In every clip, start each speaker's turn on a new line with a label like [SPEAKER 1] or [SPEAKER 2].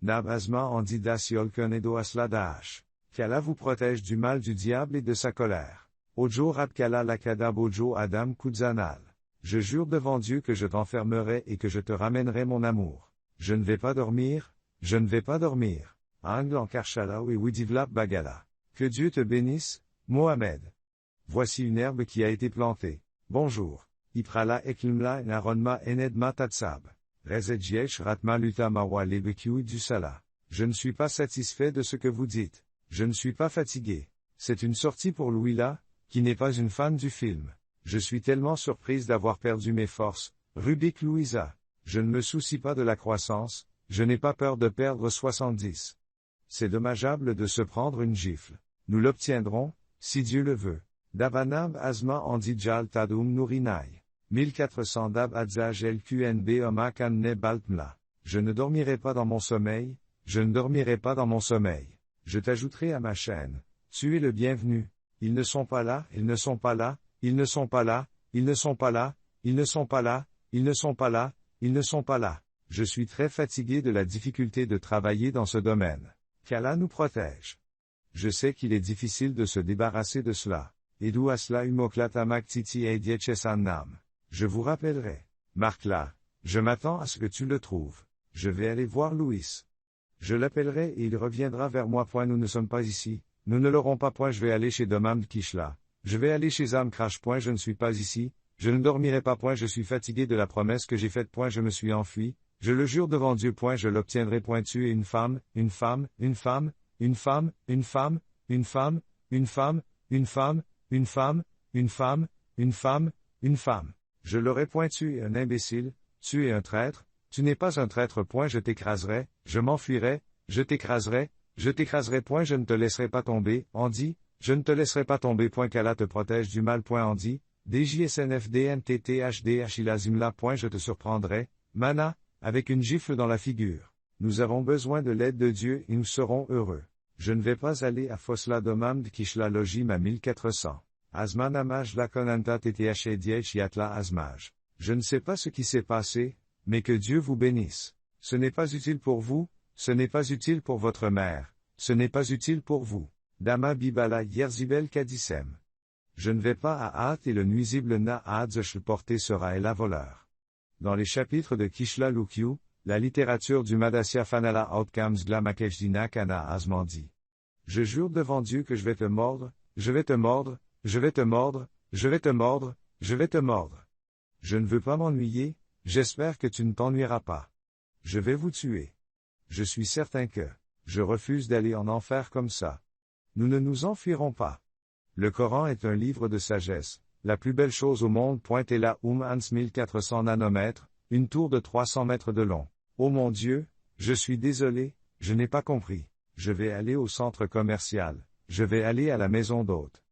[SPEAKER 1] Nab Asma Andi Das Yolkun Edo Asla Dash. Qu'Allah vous protège du mal du diable et de sa colère. Ojo Rabkala Lakadab Ojo Adam Kudzanal. Je jure devant Dieu que je t'enfermerai et que je te ramènerai mon amour. Je ne vais pas dormir, je ne vais pas dormir. Angle en Karshala et Widivlap Bagala. Que Dieu te bénisse, Mohamed. Voici une herbe qui a été plantée. Bonjour. Iprala Eklimla Naronma Enedma Tatsab. Rezedjiesh Ratma Luta Mawa Lebekiou du Sala. Je ne suis pas satisfait de ce que vous dites. Je ne suis pas fatigué. C'est une sortie pour Louila, qui n'est pas une fan du film. Je suis tellement surprise d'avoir perdu mes forces. Rubik Louisa. Je ne me soucie pas de la croissance, je n'ai pas peur de perdre 70. C'est dommageable de se prendre une gifle. Nous l'obtiendrons, si Dieu le veut. Dabanab Asma Andijal Tadoum Nourinai. 1400 Dab Adzaj LQNB Omakanne Baltmla. Je ne dormirai pas dans mon sommeil, je ne dormirai pas dans mon sommeil. Je t'ajouterai à ma chaîne. Tu es le bienvenu. Ils ne sont pas là, ils ne sont pas là, ils ne sont pas là, ils ne sont pas là, ils ne sont pas là, ils ne sont pas là, ils ne sont pas là. Je suis très fatigué de la difficulté de travailler dans ce domaine. Qu'Allah nous protège. Je sais qu'il est difficile de se débarrasser de cela. Edu Asla Umoklatamak Titi Nam. Je vous rappellerai. Marc-la. Je m'attends à ce que tu le trouves. Je vais aller voir Louis. Je l'appellerai et il reviendra vers moi. Nous ne sommes pas ici. Nous ne l'aurons pas. Je vais aller chez Domam Kishla. Je vais aller chez Amcrash. Je ne suis pas ici. Je ne dormirai pas. Je suis fatigué de la promesse que j'ai faite. Je me suis enfui. Je le jure devant Dieu. Je l'obtiendrai. Tu es une femme, une femme, une femme, une femme, une femme, une femme, une femme, une femme, une femme, une femme, une femme, une femme. Je l'aurai. Tu es un imbécile. Tu es un traître. Tu n'es pas un traître. Je t'écraserai. Je m'enfuirai. Je t'écraserai. Je t'écraserai. Je ne te laisserai pas tomber. Andi. Je ne te laisserai pas tomber. Qu'Allah te protège du mal. Andi. DJSNFDNTTHDHILAZIMLA. Je te surprendrai. Mana, avec une gifle dans la figure. Nous avons besoin de l'aide de Dieu et nous serons heureux. Je ne vais pas aller à Fosla Domam de Kishla Logim à 1400. Azman Amaj Lakonanta TTHDH Yatla Azmaj. Je ne sais pas ce qui s'est passé, mais que Dieu vous bénisse. Ce n'est pas utile pour vous, ce n'est pas utile pour votre mère, ce n'est pas utile pour vous. Dama Bibala Yerzibel Kadissem. Je ne vais pas à At et le nuisible Na Adzl porté sera et la voleur. Dans les chapitres de Kishla Lukyu, la littérature du Madasya Fanala Outcomes Glamakeshdina Kana Azmandi. Je jure devant Dieu que je vais te mordre, je vais te mordre, je vais te mordre, je vais te mordre, je vais te mordre. Je ne veux pas m'ennuyer, j'espère que tu ne t'ennuieras pas. Je vais vous tuer. Je suis certain que, je refuse d'aller en enfer comme ça. Nous ne nous enfuirons pas. Le Coran est un livre de sagesse, la plus belle chose au monde. Et là Hans 1400 nanomètres, une tour de 300 mètres de long. Oh mon Dieu, je suis désolé, je n'ai pas compris. Je vais aller au centre commercial, je vais aller à la maison d'hôte.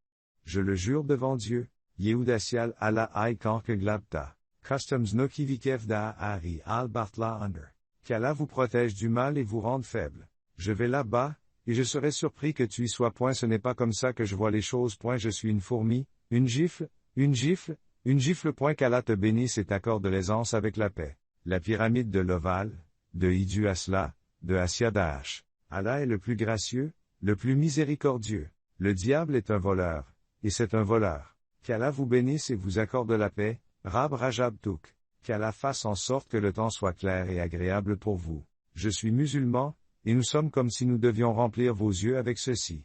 [SPEAKER 1] Je le jure devant Dieu, Yehudassial Allah Ay Kanke Glabta, Customs no Kivikev da Ari al Bartla Under. Qu'Allah vous protège du mal et vous rende faible. Je vais là-bas, et je serai surpris que tu y sois. Ce n'est pas comme ça que je vois les choses. Je suis une fourmi, une gifle, une gifle, une gifle. Qu'Allah te bénisse et t'accorde l'aisance avec la paix. La pyramide de l'Oval, de Idu Asla, de Asiadash. Allah est le plus gracieux, le plus miséricordieux. Le diable est un voleur, et c'est un voleur. Qu'Allah vous bénisse et vous accorde la paix. Rab Rajab Touk. Qu'Allah fasse en sorte que le temps soit clair et agréable pour vous. Je suis musulman, et nous sommes comme si nous devions remplir vos yeux avec ceci.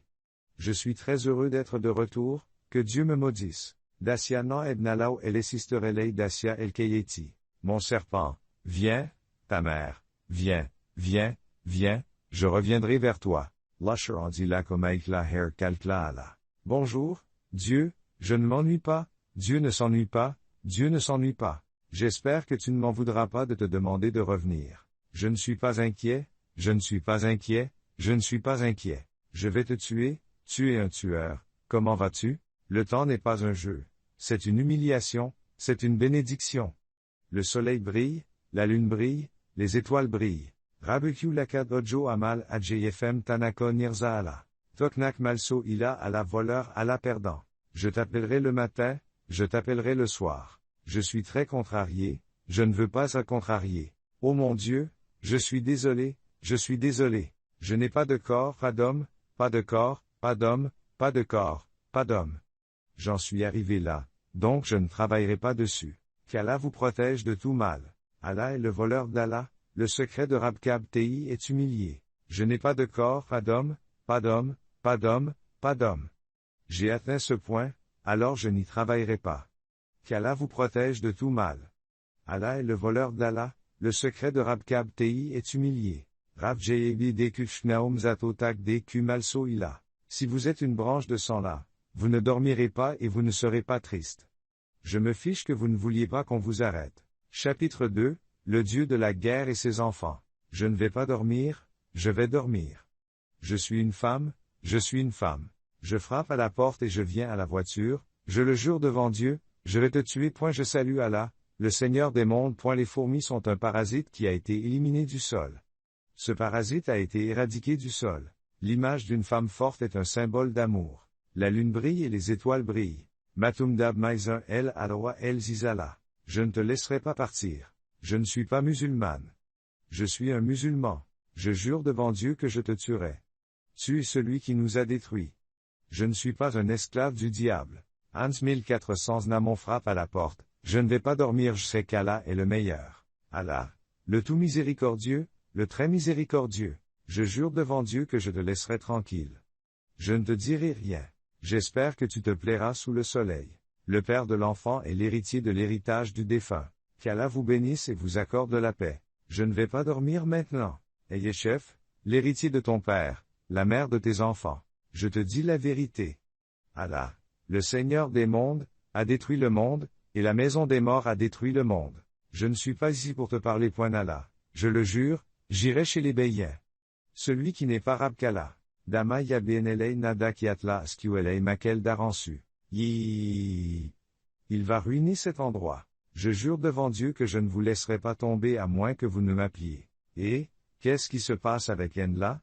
[SPEAKER 1] Je suis très heureux d'être de retour, que Dieu me maudisse. Dacia na ebnalao elesisterelei dacia el keyeti. Mon serpent, viens, ta mère, viens, viens, viens, je reviendrai vers toi. Lasher andila komaikla her kalkla ala. Bonjour, Dieu, je ne m'ennuie pas, Dieu ne s'ennuie pas, Dieu ne s'ennuie pas. J'espère que tu ne m'en voudras pas de te demander de revenir. Je ne suis pas inquiet, je ne suis pas inquiet, je ne suis pas inquiet. Je vais te tuer, tu es un tueur. Comment vas-tu? Le temps n'est pas un jeu. C'est une humiliation, c'est une bénédiction. Le soleil brille, la lune brille, les étoiles brillent. Rabuku lakad ojo amal adjfm tanako nirzaala. Toknak malso ila à la voleur à la perdant. Je t'appellerai le matin, je t'appellerai le soir. Je suis très contrarié, je ne veux pas être contrarié. Oh mon Dieu, je suis désolé, Je suis désolé. Je n'ai pas de corps, pas d'homme, pas de corps, pas d'homme, pas de corps, pas d'homme. J'en suis arrivé là, donc je ne travaillerai pas dessus. Qu'Allah vous protège de tout mal. Allah est le voleur d'Allah, le secret de Rabkab Ti est humilié. Je n'ai pas de corps, pas d'homme, pas d'homme, pas d'homme, pas d'homme. J'ai atteint ce point, alors je n'y travaillerai pas. Qu'Allah vous protège de tout mal. Allah est le voleur d'Allah, le secret de Rabkab Ti est humilié. Rab Jebi Dekufnaum Zatotak Deku Malso Ila. Si vous êtes une branche de sang là, vous ne dormirez pas et vous ne serez pas triste. Je me fiche que vous ne vouliez pas qu'on vous arrête. Chapitre 2, le Dieu de la guerre et ses enfants. Je ne vais pas dormir, je vais dormir. Je suis une femme, je suis une femme. Je frappe à la porte et je viens à la voiture, je le jure devant Dieu, je vais te tuer. Je salue Allah, le Seigneur des mondes. Les fourmis sont un parasite qui a été éliminé du sol. Ce parasite a été éradiqué du sol. L'image d'une femme forte est un symbole d'amour. La lune brille et les étoiles brillent. Matumdab Maïzun El Alwa El Zizala. Je ne te laisserai pas partir. Je ne suis pas musulmane. Je suis un musulman. Je jure devant Dieu que je te tuerai. Tu es celui qui nous a détruits. Je ne suis pas un esclave du diable. Hans 1400 Namon frappe à la porte. Je ne vais pas dormir, je sais qu'Allah est le meilleur. Allah, le tout miséricordieux, le très miséricordieux. Je jure devant Dieu que je te laisserai tranquille. Je ne te dirai rien. J'espère que tu te plairas sous le soleil. Le père de l'enfant est l'héritier de l'héritage du défunt. Qu'Allah vous bénisse et vous accorde la paix. Je ne vais pas dormir maintenant. Ayez chef, l'héritier de ton père, la mère de tes enfants. Je te dis la vérité. Allah, le Seigneur des mondes, a détruit le monde, et la maison des morts a détruit le monde. Je ne suis pas ici pour te parler. Allah. Je le jure, j'irai chez les Béyens. Celui qui n'est pas Rab qu'Allah. Dama ya benelei nada kiatla askuelei makel daransu. Il va ruiner cet endroit. Je jure devant Dieu que je ne vous laisserai pas tomber à moins que vous ne m'appeliez. Et, qu'est-ce qui se passe avec Enla?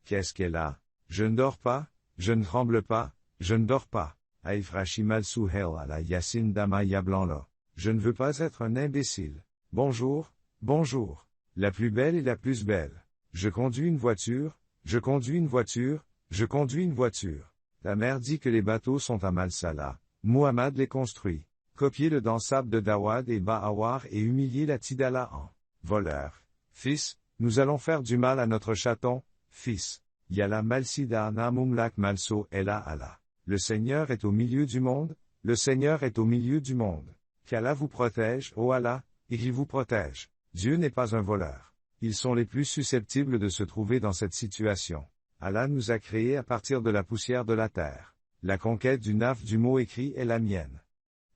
[SPEAKER 1] Qu'est-ce qu'elle a? Je ne dors pas, je ne tremble pas, je ne dors pas. Aifrachimal souhel à la Yassine Dama Yablanla. Je ne veux pas être un imbécile. Bonjour, bonjour. La plus belle et la plus belle. Je conduis une voiture, je conduis une voiture, je conduis une voiture. La mère dit que les bateaux sont à Malsala. Muhammad les construit. Copier le dansable de Dawad et Ba'awar et humilier la Tidala en voleur. Fils, nous allons faire du mal à notre chaton, fils. Yala Malsida Namumlak Malso Ella Allah. Le Seigneur est au milieu du monde, le Seigneur est au milieu du monde. Qu'Allah vous protège, ô Allah, et qu'il vous protège. Dieu n'est pas un voleur. Ils sont les plus susceptibles de se trouver dans cette situation. Allah nous a créés à partir de la poussière de la terre. La conquête du naf du mot écrit est la mienne.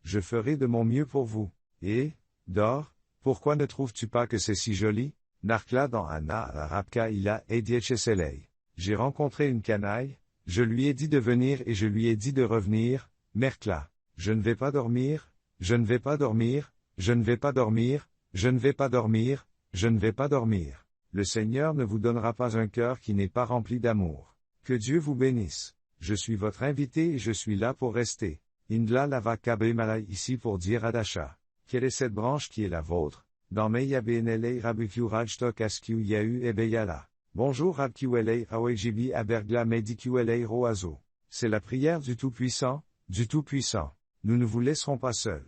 [SPEAKER 1] Je ferai de mon mieux pour vous. Et, dors, pourquoi ne trouves-tu pas que c'est si joli? Narkla dans Anna Rabka Ila Ediecheselei. J'ai rencontré une canaille, je lui ai dit de venir et je lui ai dit de revenir, Merkla. Je ne vais pas dormir, je ne vais pas dormir, je ne vais pas dormir, je ne vais pas dormir, je ne vais pas dormir. Le Seigneur ne vous donnera pas un cœur qui n'est pas rempli d'amour. Que Dieu vous bénisse. Je suis votre invité et je suis là pour rester. Indla lava kabrimala ici pour dire à Dasha. Quelle est cette branche qui est la vôtre? Dans Meya Benelei Rabukiu Rajtok Askiu Yahu Ebeyala. Bonjour Rabkiwelei Awejibi Abergla Medikiwelei Roazo. C'est la prière du Tout-Puissant, du Tout-Puissant. Nous ne vous laisserons pas seuls.